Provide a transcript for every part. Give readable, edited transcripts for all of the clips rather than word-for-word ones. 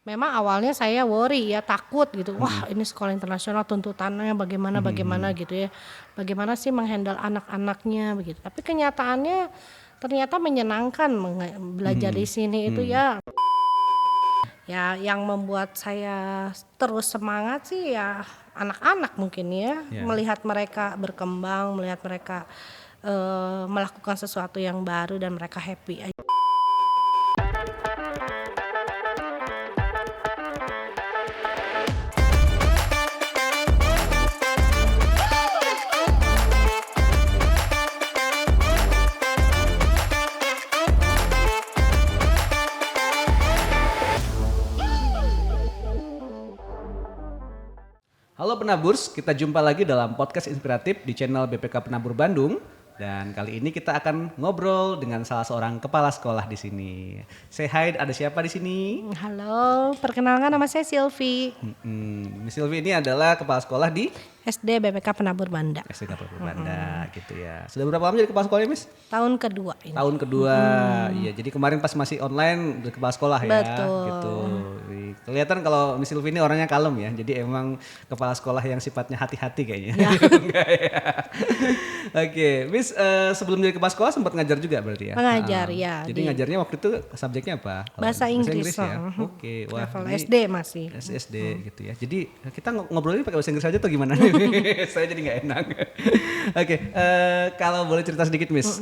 Memang awalnya saya worry ya, takut gitu. Wah, ini sekolah internasional tuntutannya bagaimana gitu ya. Bagaimana sih menghandle anak-anaknya begitu. Tapi kenyataannya ternyata menyenangkan belajar di sini itu ya. Ya, yang membuat saya terus semangat sih ya anak-anak mungkin ya, Ya. melihat mereka berkembang, melihat mereka melakukan sesuatu yang baru dan mereka happy aja. Halo Penaburs, kita jumpa lagi dalam podcast inspiratif di channel BPK Penabur Bandung. Dan kali ini kita akan ngobrol dengan salah seorang kepala sekolah di sini. Say hi, ada siapa di sini? Halo, perkenalkan nama saya Silvi, Miss Sylvie ini adalah kepala sekolah di SD BPK Penabur Banda. SDK Penabur Banda gitu ya. Sudah berapa lama jadi kepala sekolahnya, Miss? Tahun kedua ini. Tahun kedua. Iya, jadi kemarin pas masih online udah kepala sekolah ya. Betul. Gitu. Kelihatan kalau Miss Sylvie ini orangnya kalem ya. Jadi emang kepala sekolah yang sifatnya hati-hati kayaknya. Ya. Enggak ya. Oke, Miss sebelum jadi kepala sekolah sempat ngajar juga berarti ya? Mengajar, ya, Jadi di- ngajarnya waktu itu subjeknya apa? Kalau Bahasa Inggris, ya. mhm. Oke, wah. Level ini SD masih. SD gitu ya. Jadi kita ngobrolnya pakai bahasa Inggris aja atau gimana nih? Saya jadi nggak enak. Oke, kalau boleh cerita sedikit, Miss,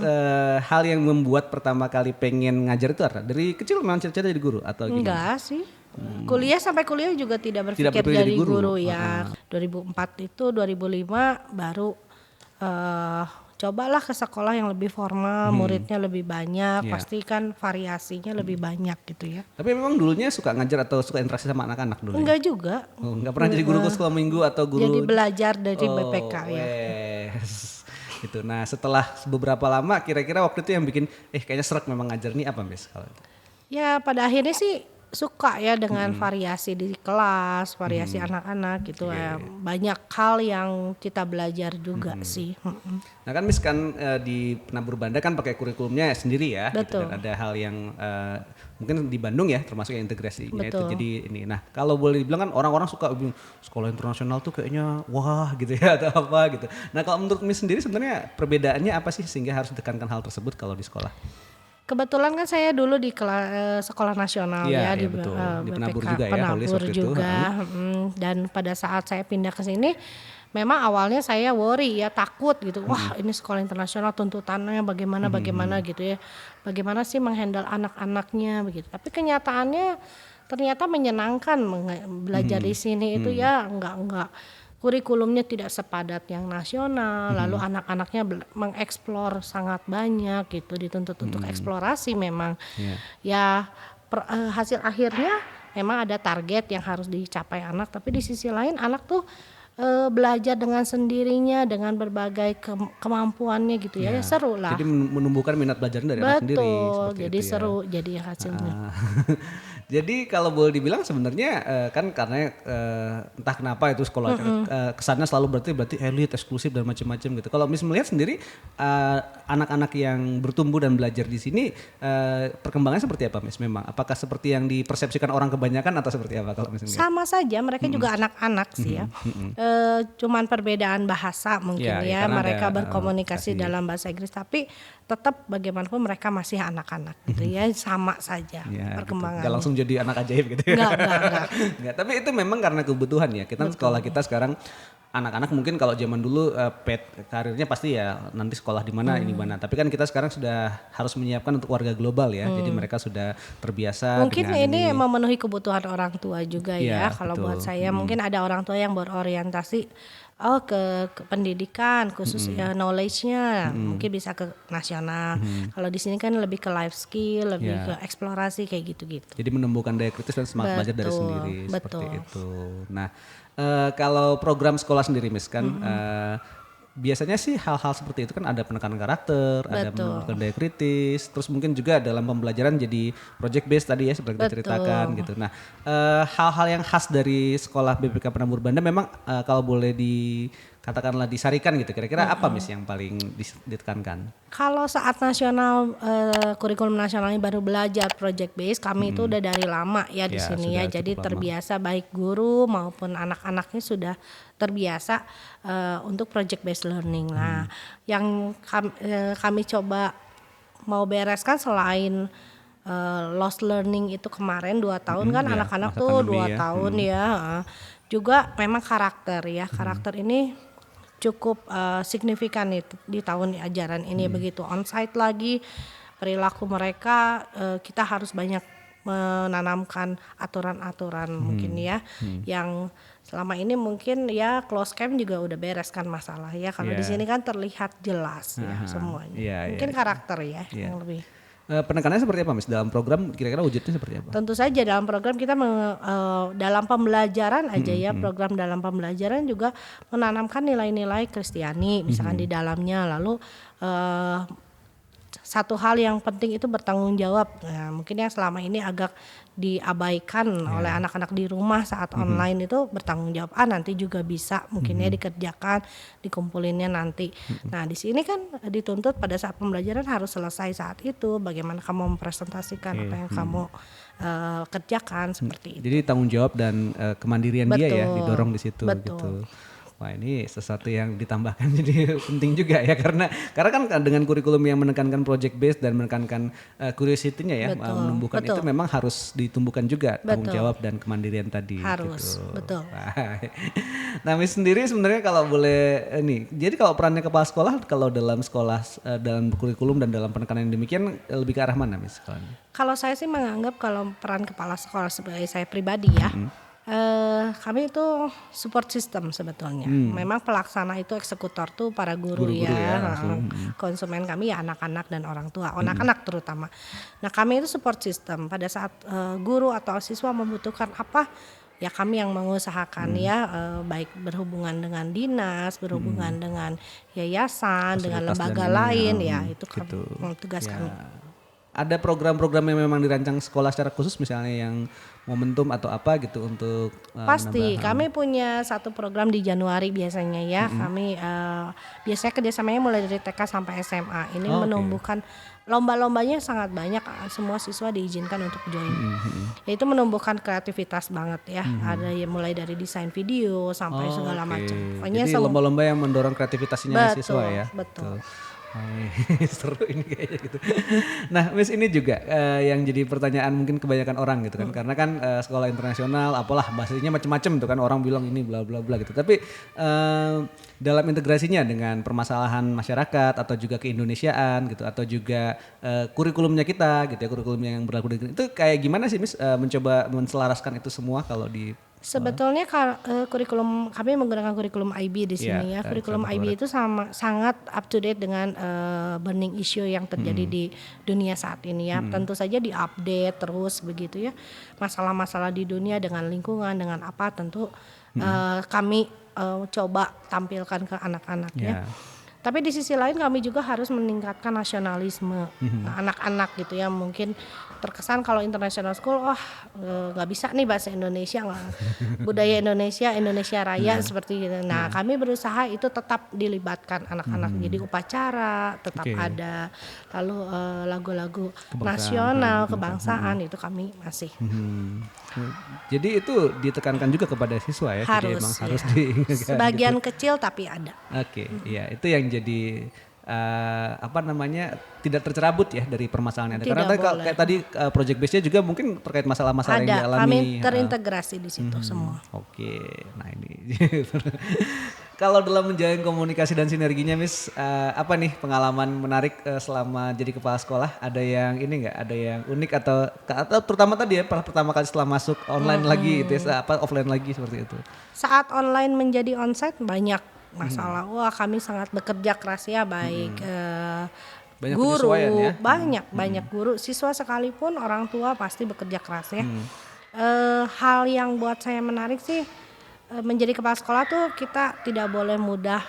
hal yang membuat pertama kali pengen ngajar itu apa? Dari kecil memang cita-cita jadi guru atau gimana? Enggak sih. Sampai kuliah juga tidak berpikir berpikir jadi jadi guru. guru ya. 2004 itu 2005 baru cobalah ke sekolah yang lebih formal, muridnya lebih banyak, Iya. pasti kan variasinya lebih banyak gitu ya. Tapi memang dulunya suka ngajar atau suka interaksi sama anak-anak dulu? Enggak juga. Oh, nggak pernah jadi guru ke sekolah minggu atau guru? Jadi belajar dari BPK ya. wes. Gitu. Nah, setelah beberapa lama kira-kira waktu itu yang bikin kayaknya serak memang ngajar nih apa, Miss? Kalau Ya pada akhirnya sih suka ya dengan variasi di kelas, variasi anak-anak gitu ya. Banyak hal yang kita belajar juga sih. Nah kan Miss kan di Penabur Banda kan pakai kurikulumnya sendiri ya. Gitu. Betul. Dan ada hal yang mungkin di Bandung ya termasuk yang integrasinya itu. Betul. Jadi ini. Nah kalau boleh dibilang kan orang-orang suka bilang sekolah internasional tuh kayaknya wah gitu ya atau apa gitu. Nah kalau menurut Miss sendiri sebenarnya perbedaannya apa sih sehingga harus ditekankan hal tersebut kalau di sekolah? Kebetulan kan saya dulu di sekolah nasional Iya, ya iya, betul. Di Penabur BPK juga ya, Holis Penabur waktu itu. juga. Dan pada saat saya pindah ke sini memang awalnya saya worry ya, takut gitu. Wah, ini sekolah internasional tuntutannya bagaimana gitu ya. Bagaimana sih menghandle anak-anaknya begitu. Tapi kenyataannya ternyata menyenangkan belajar di sini itu ya, enggak kurikulumnya tidak sepadat yang nasional, lalu anak-anaknya mengeksplor sangat banyak gitu, dituntut untuk eksplorasi memang. Iya. Ya hasil akhirnya memang ada target yang harus dicapai anak, tapi di sisi lain anak tuh belajar dengan sendirinya dengan berbagai kemampuannya gitu ya, Iya. seru lah. Jadi menumbuhkan minat belajarnya dari anak sendiri. Betul, Seperti jadi itu ya. seru jadi hasilnya. Ah. Jadi kalau boleh dibilang sebenarnya kan karena entah kenapa itu sekolah kesannya selalu berarti elit, eksklusif dan macam-macam gitu. Kalau Miss melihat sendiri anak-anak yang bertumbuh dan belajar di sini perkembangannya seperti apa, Miss? Memang apakah seperti yang dipersepsikan orang kebanyakan atau seperti apa kalau Miss melihat? Sama saja, mereka juga anak-anak sih ya. Cuman perbedaan bahasa mungkin Ya, ya, karena mereka ada, berkomunikasi dalam bahasa Inggris, tapi tetap bagaimanapun mereka masih anak-anak gitu ya, sama saja Ya, gitu. perkembangannya. Nggak langsung jadi anak ajaib gitu ya. Enggak. Nggak, tapi itu memang karena kebutuhan ya. Kita sekolah kita sekarang anak-anak mungkin kalau zaman dulu karirnya pasti ya nanti sekolah di mana ini mana. Tapi kan kita sekarang sudah harus menyiapkan untuk warga global ya. Jadi mereka sudah terbiasa Mungkin dengan ini memenuhi kebutuhan orang tua juga Iya, ya. Kalau betul. buat saya mungkin ada orang tua yang berorientasi ke pendidikan khusus ya, knowledge-nya mungkin bisa ke nasional. Kalau di sini kan lebih ke life skill, lebih Iya. ke eksplorasi kayak gitu-gitu. Jadi menumbuhkan daya kritis dan semangat belajar dari Betul, sendiri seperti betul. itu. Nah, kalau program sekolah sendiri Miss kan biasanya sih hal-hal seperti itu kan ada penekanan karakter, ada Betul. menumbuhkan daya kritis, terus mungkin juga dalam pembelajaran jadi project based tadi ya seperti kita Betul. ceritakan gitu. Nah, hal-hal yang khas dari sekolah BPK Penabur Banda memang kalau boleh katakanlah disarikan gitu, kira-kira apa Miss yang paling ditekankan? Kalau saat nasional kurikulum nasional ini baru belajar project base, kami itu udah dari lama ya di Ya, sini ya. sudah Jadi cukup lama. terbiasa baik guru maupun anak-anaknya sudah terbiasa untuk project based learning. Nah, yang kami coba mau bereskan selain lost learning itu kemarin 2 tahun kan ya, anak-anak masa tuh pandemi 2 ya. tahun ya. Juga memang karakter ya. Karakter ini cukup signifikan nih di tahun ajaran ini begitu onsite lagi perilaku mereka kita harus banyak menanamkan aturan-aturan mungkin ya yang selama ini mungkin ya close camp juga udah beres kan masalah ya kalau di Yeah. sini kan terlihat jelas ya semuanya mungkin karakter ya yang lebih. Penekanannya seperti apa Miss? Dalam program kira-kira wujudnya seperti apa? Tentu saja dalam program kita dalam pembelajaran aja ya program dalam pembelajaran juga menanamkan nilai-nilai Kristiani misalkan di dalamnya lalu satu hal yang penting itu bertanggung jawab. Nah, mungkin yang selama ini agak diabaikan oleh anak-anak di rumah saat online itu bertanggung jawab. Nanti juga bisa mungkinnya dikerjakan, dikumpulinnya nanti. Nah, di sini kan dituntut pada saat pembelajaran harus selesai saat itu. Bagaimana kamu mempresentasikan apa yang kamu kerjakan seperti itu. Jadi tanggung jawab dan kemandirian dia ya Betul. didorong di situ Betul. gitu. Wah ini sesuatu yang ditambahkan jadi penting juga ya karena kan dengan kurikulum yang menekankan project based dan menekankan curiosity-nya ya menumbuhkan itu memang harus ditumbuhkan juga tanggung jawab dan kemandirian tadi. Harus, gitu. betul. Nah Miss sendiri sebenarnya kalau boleh jadi kalau perannya kepala sekolah kalau dalam sekolah dalam kurikulum dan dalam penekanan yang demikian lebih ke arah mana Miss sekolahnya? Kalau saya sih menganggap kalau peran kepala sekolah sebagai saya pribadi ya. Kami itu support system sebetulnya. Memang pelaksana itu eksekutor tuh para guru ya. Konsumen kami ya anak-anak dan orang tua, anak-anak terutama. Nah kami itu support system. Pada saat guru atau siswa membutuhkan apa, ya kami yang mengusahakan ya, baik berhubungan dengan dinas, berhubungan dengan yayasan, dengan lembaga lain ya itu gitu. tugas kami. Ada program-program yang memang dirancang sekolah secara khusus misalnya yang momentum atau apa gitu untuk pasti kami punya satu program di Januari biasanya ya kami biasanya kerjasamanya mulai dari TK sampai SMA ini menumbuhkan lomba-lombanya sangat banyak semua siswa diizinkan untuk join yaitu menumbuhkan kreativitas banget ya ada yang mulai dari desain video sampai segala macam pokoknya jadi lomba-lomba yang mendorong kreativitasnya siswa ya betul. Seru ini kayaknya gitu. Nah, Miss ini juga yang jadi pertanyaan mungkin kebanyakan orang gitu kan. Karena kan sekolah internasional apalah bahasanya macam-macam tuh kan orang bilang ini bla bla bla gitu. Tapi dalam integrasinya dengan permasalahan masyarakat atau juga keindonesiaan gitu atau juga kurikulumnya kita gitu ya, kurikulum yang berlaku di itu kayak gimana sih Miss mencoba menselaraskan itu semua kalau di sebetulnya kurikulum kami menggunakan kurikulum IB di sini ya. Kurikulum IB itu sangat up to date dengan burning issue yang terjadi di dunia saat ini ya. Tentu saja diupdate terus begitu ya. Masalah-masalah di dunia dengan lingkungan dengan apa tentu kami coba tampilkan ke anak-anaknya. Tapi di sisi lain kami juga harus meningkatkan nasionalisme anak-anak gitu ya. Mungkin terkesan kalau international school nggak bisa nih bahasa Indonesia, budaya Indonesia Raya seperti itu. Nah kami berusaha itu tetap dilibatkan anak-anak jadi upacara tetap ada, lalu lagu-lagu nasional kebangsaan itu kami masih. Jadi itu ditekankan juga kepada siswa ya. Harus, jadi emang harus sebagian kecil tapi ada. Oke, iya itu yang jadi tidak tercerabut ya dari permasalahan yang ada. Karena kayak tadi project base-nya juga mungkin terkait masalah-masalah yang dialami. Kami terintegrasi di situ semua. Oke, nah ini kalau dalam menjalin komunikasi dan sinerginya Miss, apa nih pengalaman menarik selama jadi kepala sekolah? Ada yang ini nggak? Ada yang unik atau terutama tadi ya pertama kali setelah masuk online lagi, itu ya, offline lagi seperti itu? Saat online menjadi onsite banyak masalah. Wah kami sangat bekerja keras ya baik guru ya? banyak guru siswa sekalipun orang tua pasti bekerja keras ya. Hal yang buat saya menarik sih menjadi kepala sekolah tuh kita tidak boleh mudah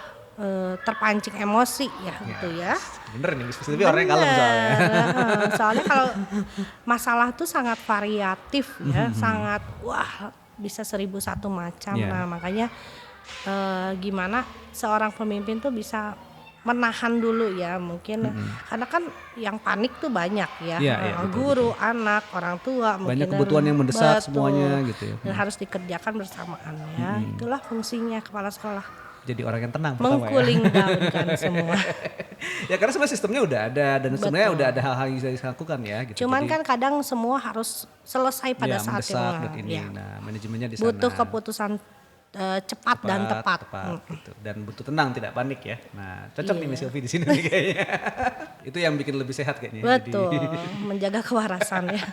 terpancing emosi ya gitu ya. Bener nih, tapi orangnya kalem soalnya. Soalnya kalau masalah tuh sangat variatif ya, sangat bisa 1001 macam. Nah makanya gimana seorang pemimpin tuh bisa menahan dulu ya mungkin karena kan yang panik tuh banyak ya, Iya, iya, betul, guru, anak, orang tua Banyak mungkin kebutuhan yang mendesak betul, semuanya gitu ya. dan harus dikerjakan bersamaan ya. Itulah fungsinya kepala sekolah, Jadi orang yang tenang pertama ya. mengcooling down-kan semua. Ya karena sebenarnya sistemnya udah ada dan sebenarnya Betul. udah ada hal-hal yang bisa dilakukan ya gitu. Cuman Jadi, kan kadang semua harus selesai pada ya saat mendesak dan yang ini. ya, Nah, manajemennya di sana. butuh keputusan cepat dan tepat. gitu. Dan butuh tenang, tidak panik ya. Nah, cocok nih Iya. Miss Sylvie di sini nih kayaknya. Itu yang bikin lebih sehat kayaknya. Betul, menjaga kewarasan ya.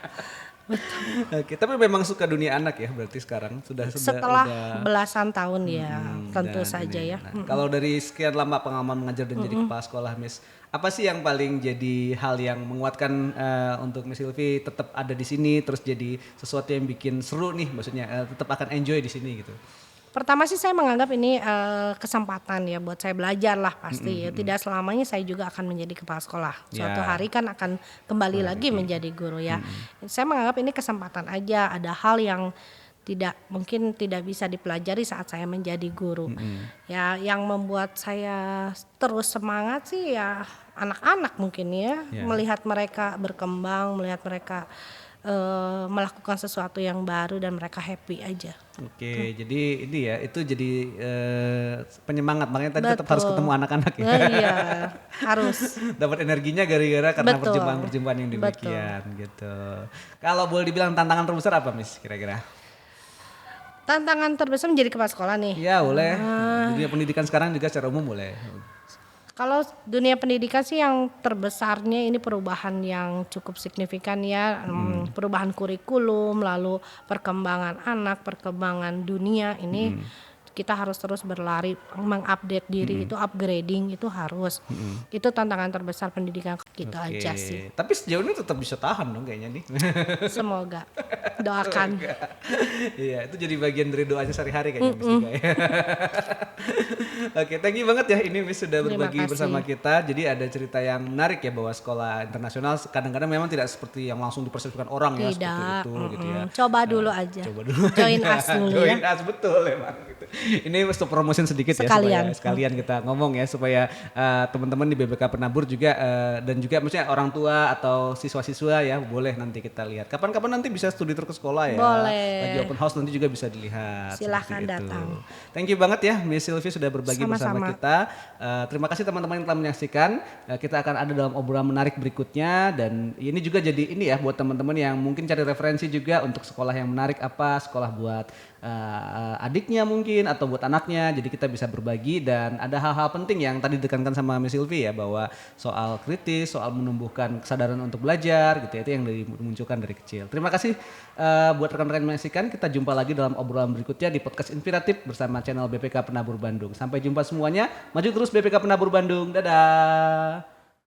Oke, tapi memang suka dunia anak ya berarti sekarang sudah Setelah udah belasan tahun ya, tentu dan saja ini. ya. Nah, kalau dari sekian lama pengalaman mengajar dan jadi kepala sekolah Miss, apa sih yang paling jadi hal yang menguatkan untuk Miss Sylvie tetap ada di sini terus jadi sesuatu yang bikin seru nih maksudnya tetap akan enjoy di sini gitu. Pertama sih saya menganggap ini kesempatan ya buat saya belajar lah pasti ya. Tidak selamanya saya juga akan menjadi kepala sekolah. Suatu Ya. hari kan akan kembali lagi menjadi guru ya. Saya menganggap ini kesempatan aja. Ada hal yang mungkin tidak bisa dipelajari saat saya menjadi guru. Ya, yang membuat saya terus semangat sih ya anak-anak mungkin ya. Ya. Melihat mereka berkembang, melihat mereka melakukan sesuatu yang baru dan mereka happy aja. Oke, jadi ini ya itu jadi penyemangat makanya tadi tetap harus Betul. ketemu anak-anak ya. Iya, harus. Dapat energinya gara-gara karena Betul. perjumpaan-perjumpaan yang demikian gitu. Kalau boleh dibilang tantangan terbesar apa Miss kira-kira? Tantangan terbesar menjadi kepala sekolah nih. Ya boleh. Dunia pendidikan sekarang juga secara umum boleh. Kalau dunia pendidikan sih yang terbesarnya ini perubahan yang cukup signifikan ya, perubahan kurikulum, lalu perkembangan anak, perkembangan dunia ini kita harus terus berlari mengupdate diri itu upgrading itu harus. Itu tantangan terbesar pendidikan kita Oke. aja sih. Tapi sejauh ini tetap bisa tahan dong kayaknya nih. Semoga doakan. Iya, itu jadi bagian dari doanya sehari-hari kayaknya Miss juga ya. Oke, thank you banget ya ini Miss sudah Terima berbagi kasih. bersama kita. Jadi ada cerita yang menarik ya bahwa sekolah internasional kadang-kadang memang tidak seperti yang langsung dipersepsikan orang ya seperti Tidak, itu gitu ya. coba dulu aja. Coba dulu. Join aja. us dulu ya. Join us betul emang gitu. Ini stop promotion sedikit Sekalian. ya supaya sekalian kita ngomong ya supaya teman-teman di BBK Penabur juga dan juga maksudnya orang tua atau siswa-siswa ya boleh nanti kita lihat. Kapan-kapan nanti bisa studi tour ke sekolah ya. Boleh. Lagi open house nanti juga bisa dilihat. Silahkan seperti itu. datang. Thank you banget ya Miss Sylvie sudah berbagi bersama Sama-sama. kita. Terima kasih teman-teman yang telah menyaksikan. Kita akan ada dalam obrolan menarik berikutnya dan ini juga jadi ini ya buat teman-teman yang mungkin cari referensi juga untuk sekolah yang menarik apa, sekolah buat adiknya mungkin atau buat anaknya. Jadi kita bisa berbagi dan ada hal-hal penting yang tadi ditekankan sama Miss Sylvie ya bahwa soal kritis, soal menumbuhkan kesadaran untuk belajar gitu ya itu yang dimunculkan dari kecil. Terima kasih buat rekan-rekan yang menyaksikan. Kita jumpa lagi dalam obrolan berikutnya di podcast Inspiratif bersama channel BPK Penabur Bandung. Sampai jumpa semuanya. Maju terus BPK Penabur Bandung. Dadah.